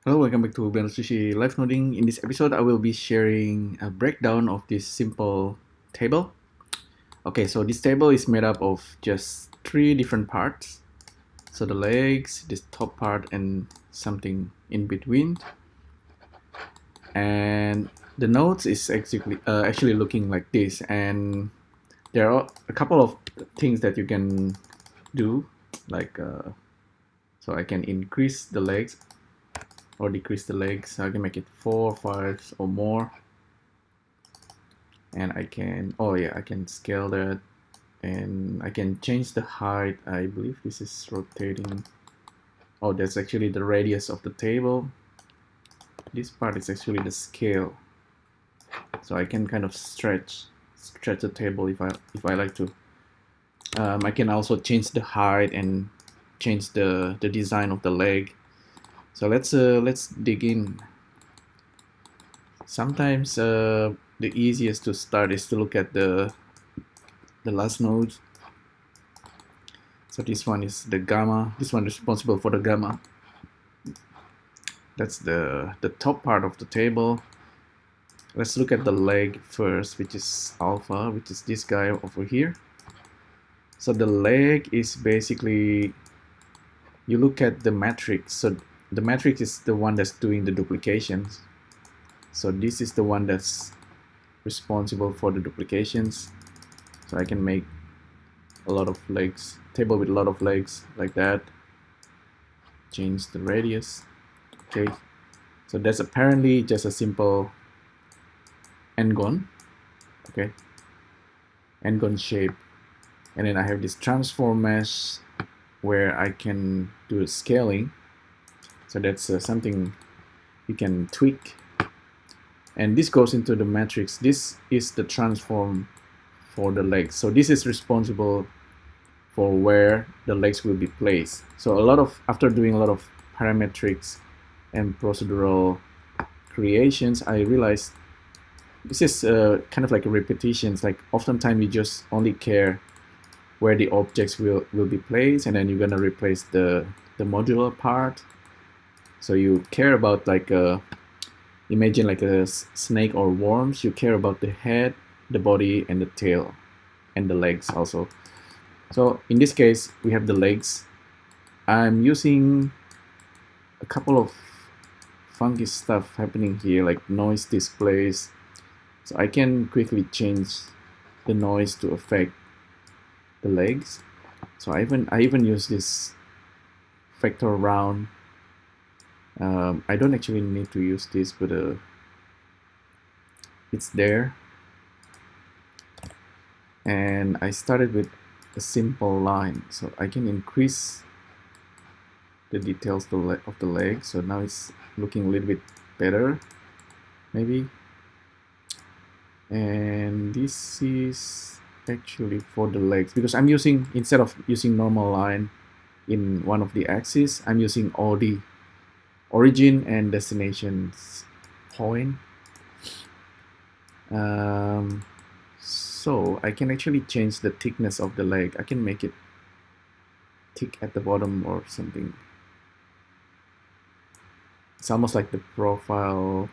Hello, welcome back to Blender Sushi Live Noding. In this episode, I will be sharing a breakdown of this simple table. Okay, so this table is made up of just three different parts. So the legs, this top part, and something in between. And the nodes is actually looking like this. And there are a couple of things that you can do, like so I can increase the legs or decrease the legs. So I can make it 4, 5 or more, and I can I can scale that, and I can change the height. I believe this is rotating. Oh, that's actually the radius of the table. This part is actually the scale, so I can kind of stretch the table if I like to. I can also change the height and change the design of the leg. So let's dig in. Sometimes the easiest to start is to look at the last node. So this one is the gamma. This one is responsible for the gamma. That's the top part of the table. Let's look at the leg first, which is alpha, which is this guy over here. So the leg is basically, you look at the matrix. So the matrix is the one that's doing the duplications. So this is the one that's responsible for the duplications. So I can make a lot of legs, table with a lot of legs like that. Change the radius. Okay, so that's apparently just a simple n-gon. Okay, n-gon shape. And then I have this transform mesh where I can do scaling. So that's something you can tweak. And this goes into the matrix. This is the transform for the legs. So this is responsible for where the legs will be placed. So after doing a lot of parametrics and procedural creations, I realized this is kind of like a repetitions. Like oftentimes you just only care where the objects will be placed, and then you're gonna replace the modular part. So you care about like imagine like a snake or worms. You care about the head, the body, and the tail, and the legs also. So in this case, we have the legs. I'm using a couple of funky stuff happening here, like noise displays. So I can quickly change the noise to affect the legs. So I even use this vector round. I don't actually need to use this, but it's there. And I started with a simple line, so I can increase the details of the leg. So now it's looking a little bit better, maybe. And this is actually for the legs, because I'm using, instead of using normal line in one of the axes, I'm using OD, origin and destinations point. So I can actually change the thickness of the leg. I can make it thick at the bottom or something. It's almost like the profile.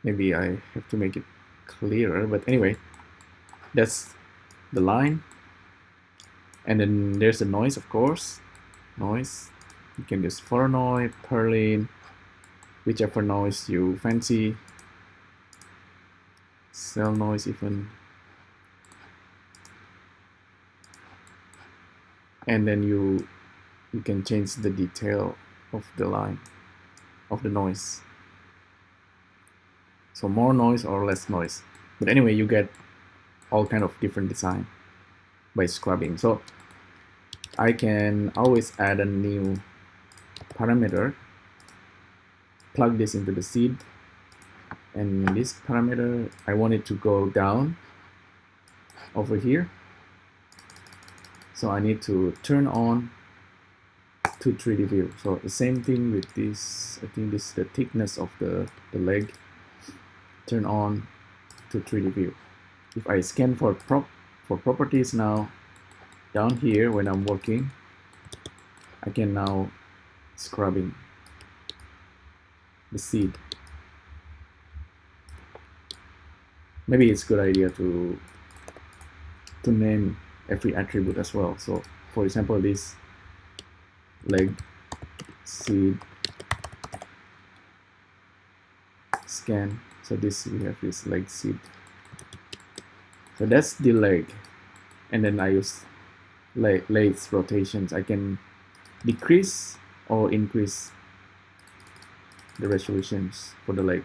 Maybe I have to make it clearer, but anyway, that's the line. And then there's the noise, of course. Noise, you can use Voronoi, Perlin, whichever noise you fancy. Cell noise even. And then you can change the detail of the line, of the noise. So more noise or less noise. But anyway, you get all kind of different design by scrubbing. So I can always add a new parameter, plug this into the seed, and this parameter, I want it to go down over here. So I need to turn on to 3D view. So the same thing with this, I think this is the thickness of the leg. Turn on to 3D view. If I scan for properties now, down here when I'm working, I can now scrubbing the seed. Maybe it's a good idea to name every attribute as well. So for example, this leg seed scan. So this, we have this leg seed. So that's the leg, and then I use lathe rotations. I can decrease or increase the resolutions for the leg.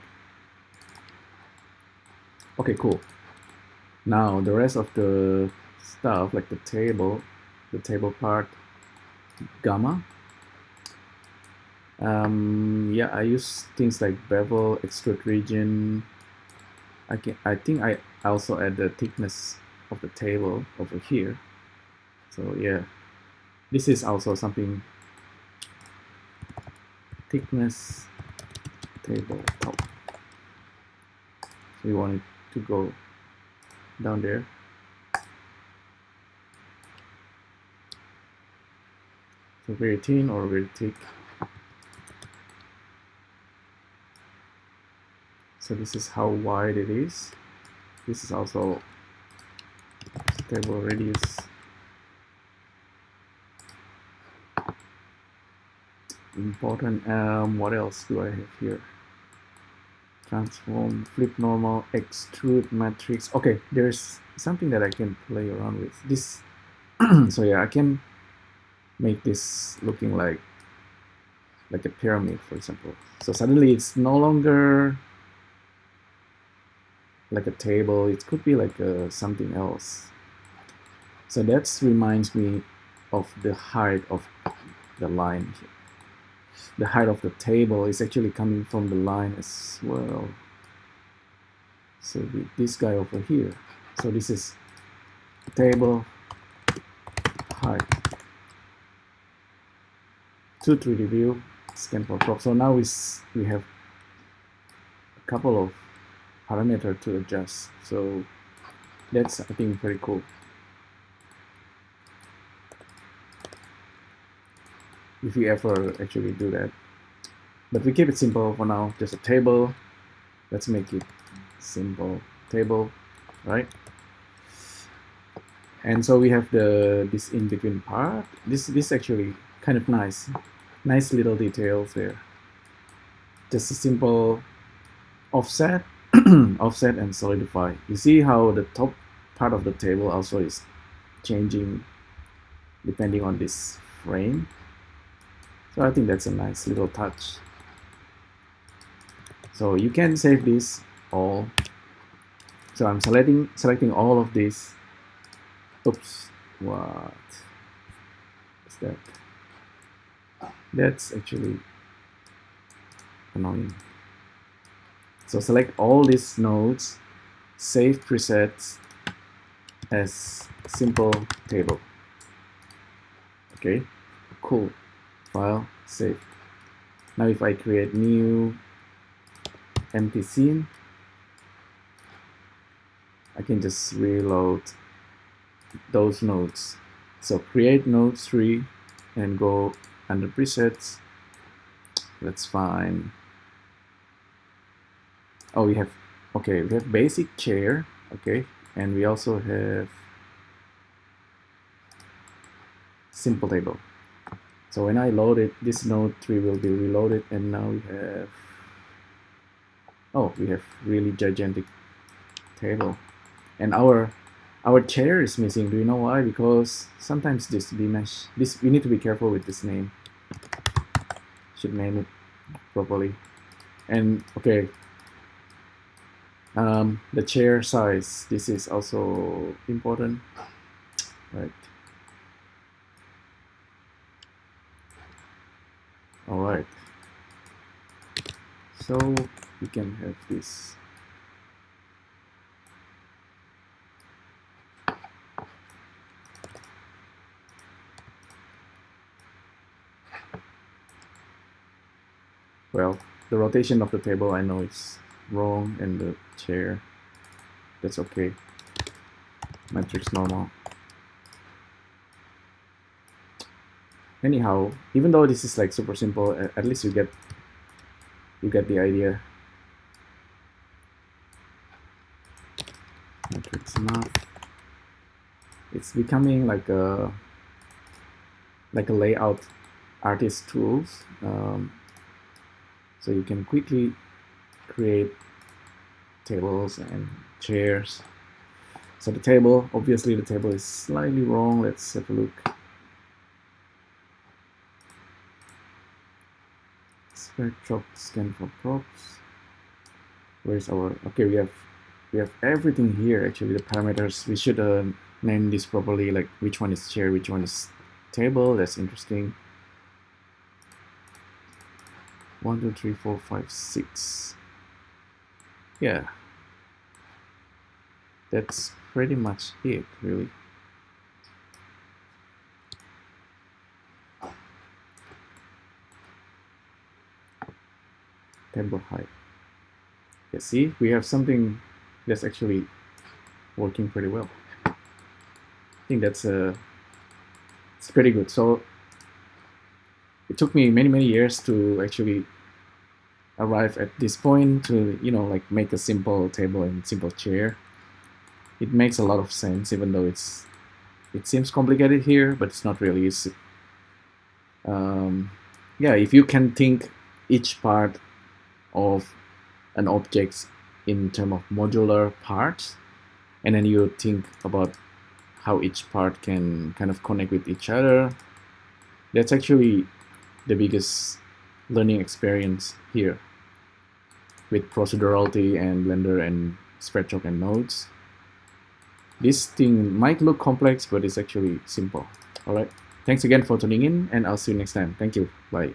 Okay, cool. Now the rest of the stuff, like the table part, gamma. Yeah, I use things like bevel, extrude region. I think I also add the thickness of the table over here. So yeah, this is also something. Thickness table top. So we want it to go down there. So very thin or very thick. So this is how wide it is. This is also table radius. Important. What else do I have here? Transform, flip normal, extrude matrix. Okay, there's something that I can play around with. This. So yeah, I can make this looking like a pyramid, for example. So suddenly it's no longer like a table. It could be like something else. So that reminds me of the height of the line here. The height of the table is actually coming from the line as well. So with this guy over here. So this is table height. To 3D view, scan for crop. So now we have a couple of parameters to adjust. So that's, I think, very cool. If you ever actually do that. But we keep it simple for now, just a table. Let's make it simple table, right? And so we have this in between part. This actually kind of nice little details there. Just a simple offset, offset and solidify. You see how the top part of the table also is changing depending on this frame. So I think that's a nice little touch. So you can save this all. So I'm selecting all of these. Oops, what is that? That's actually annoying. So select all these nodes, save presets as simple table. Okay, cool. File, save. Now if I create new empty scene, I can just reload those nodes. So create node 3 and go under presets. Let's find, oh, we have basic chair, okay, and we also have simple table. So when I load it, this node 3 will be reloaded, and now we have, oh, we have really gigantic table, and our chair is missing. Do you know why? Because sometimes this bmesh, we need to be careful with this name. Should name it properly. And okay, the chair size, this is also important, right? All right, so we can have this. Well, the rotation of the table, I know it's wrong, and the chair, that's okay. Matrix normal. anyhow, even though this is like super simple, at least you get the idea. Matrix math. It's becoming like a layout artist tools. So you can quickly create tables and chairs. So the table, obviously the table is slightly wrong. Let's have a look. SVerchok scan for props. Where's our, okay, we have everything here. Actually, the parameters, we should name this properly, like which one is chair, which one is table. That's interesting. 1, 2, 3, 4, 5, 6. Yeah, that's pretty much it, really. Table height. Yeah, see, we have something that's actually working pretty well. I think that's it's pretty good. So it took me many years to actually arrive at this point to, you know, like make a simple table and simple chair. It makes a lot of sense, even though it seems complicated here, but it's not really. It's, yeah, if you can think each part of an object in terms of modular parts, and then you think about how each part can kind of connect with each other, that's actually the biggest learning experience here with procedurality and Blender and SVerchok and nodes. This thing might look complex, but it's actually simple. All right. Thanks again for tuning in, and I'll see you next time. Thank you. Bye.